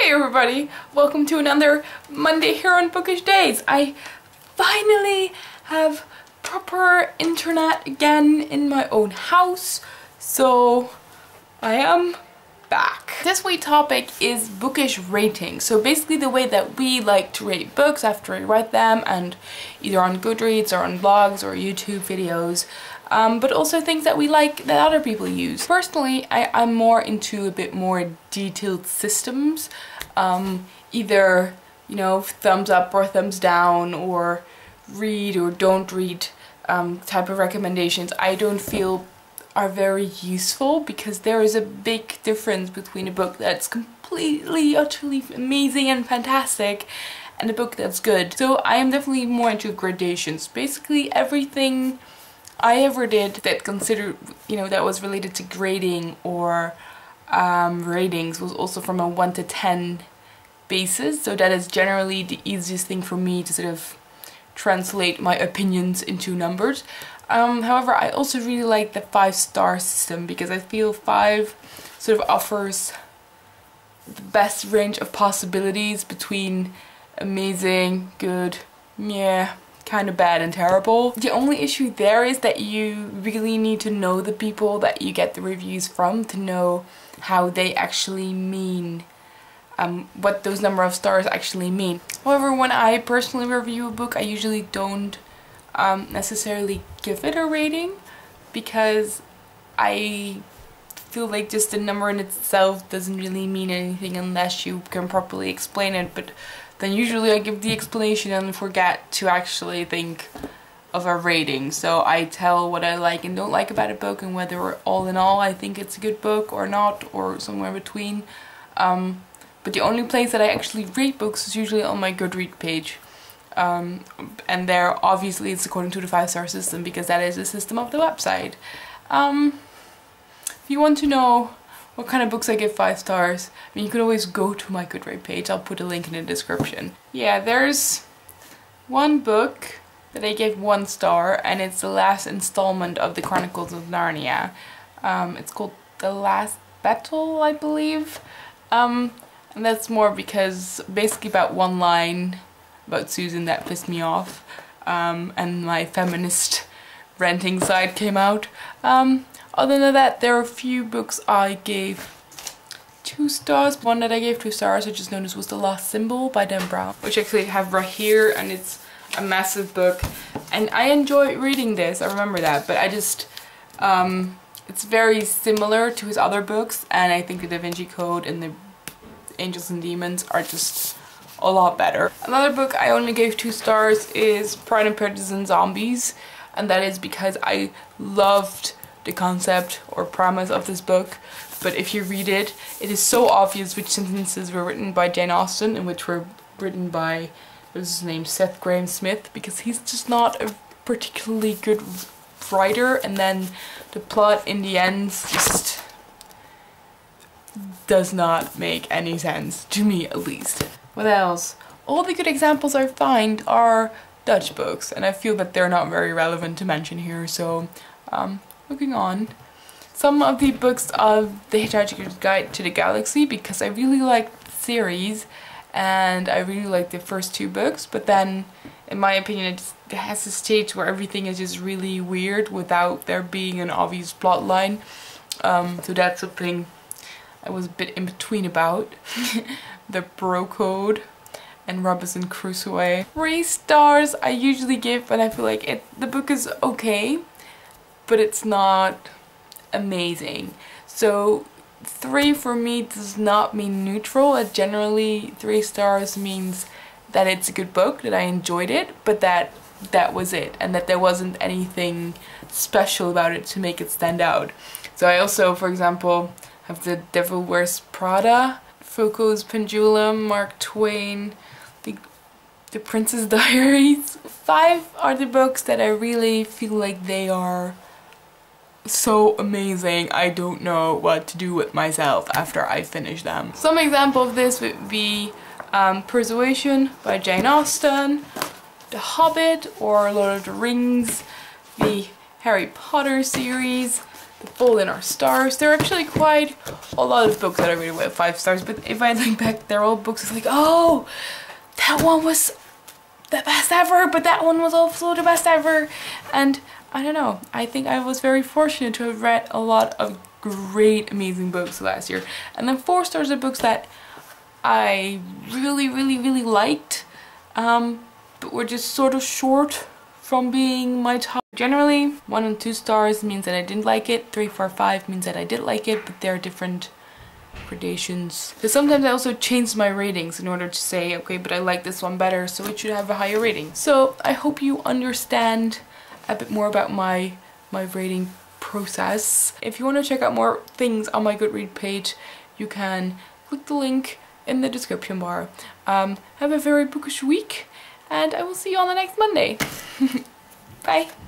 Hey everybody, welcome to another Monday here on Bookish Days. I finally have proper internet again in my own house, so I am back. This week's topic is bookish rating. So basically the way that we like to rate books after we read them, and either on Goodreads or on blogs or YouTube videos. But also things that we like that other people use. Personally, I'm more into a bit more detailed systems. Either, you know, thumbs up or thumbs down, or read or don't read type of recommendations. I don't feel are very useful, because there is a big difference between a book that's completely, utterly amazing and fantastic and a book that's good. So I am definitely more into gradations. Basically everything I ever did that considered, you know, that was related to grading or ratings was also from a 1 to 10 basis. So that is generally the easiest thing for me to sort of translate my opinions into numbers. However, I also really like the 5-star system, because I feel 5 sort of offers the best range of possibilities between amazing, good, yeah, kind of bad and terrible. The only issue there is that you really need to know the people that you get the reviews from to know how they actually mean, what those number of stars actually mean. However, when I personally review a book, I usually don't necessarily give it a rating, because I feel like just the number in itself doesn't really mean anything unless you can properly explain it. But then usually I give the explanation and forget to actually think of a rating. So I tell what I like and don't like about a book, and whether all in all I think it's a good book or not, or somewhere between. But the only place that I actually rate books is usually on my Goodreads page. And there, obviously, it's according to the 5-star system, because that is the system of the website. If you want to know what kind of books I give 5 stars, I mean, you can always go to my Goodreads page. I'll put a link in the description. Yeah, there's one book that I gave 1 star, and it's the last installment of the Chronicles of Narnia. It's called The Last Battle, I believe. And that's more because basically about one line about Susan that pissed me off, and my feminist ranting side came out. Other than that, there are a few books I gave 2 stars. One that I gave 2 stars I just noticed was The Lost Symbol by Dan Brown, which I actually have right here, and it's a massive book, and I enjoy reading this, I remember that, but I just, it's very similar to his other books, and I think the Da Vinci Code and the Angels and Demons are just a lot better. Another book I only gave 2 stars is Pride and Prejudice and Zombies, and that is because I loved the concept or premise of this book, but if you read it, it is so obvious which sentences were written by Jane Austen and which were written by, what is his name, Seth Grahame-Smith, because he's just not a particularly good writer, and then the plot in the end just does not make any sense, to me at least. What else? All the good examples I find are Dutch books, and I feel that they're not very relevant to mention here, so moving on. Some of the books of The Hitchhiker's Guide to the Galaxy, because I really like the series and I really like the first 2 books, but then in my opinion it has a stage where everything is just really weird without there being an obvious plot line. So that's something I was a bit in between about. The Bro Code and Robinson Crusoe. 3 stars I usually give when I feel like the book is okay, but it's not amazing. So 3 for me does not mean neutral. Generally 3 stars means that it's a good book, that I enjoyed it, but that was it, and that there wasn't anything special about it to make it stand out. So I also, for example, have The Devil Wears Prada, Foucault's Pendulum, Mark Twain, The Princess Diaries. 5 are the books that I really feel like they are so amazing I don't know what to do with myself after I finish them. Some example of this would be Persuasion by Jane Austen, The Hobbit or Lord of the Rings, the Harry Potter series, the Fault in Our Stars. There are actually quite a lot of books that I really went 5 stars, but if I think back, they're all books. It's like, oh, that one was the best ever, but that one was also the best ever. And I don't know, I think I was very fortunate to have read a lot of great, amazing books last year. And then 4 stars are books that I really liked, but were just sort of short from being my top. Generally, 1 and 2 stars means that I didn't like it, 3, 4, 5 means that I did like it, but there are different gradations. Because sometimes I also changed my ratings in order to say, okay, but I like this one better, so it should have a higher rating. So I hope you understand a bit more about my rating process. If you want to check out more things on my Goodreads page, you can click the link in the description bar. Have a very bookish week, and I will see you on the next Monday. Bye!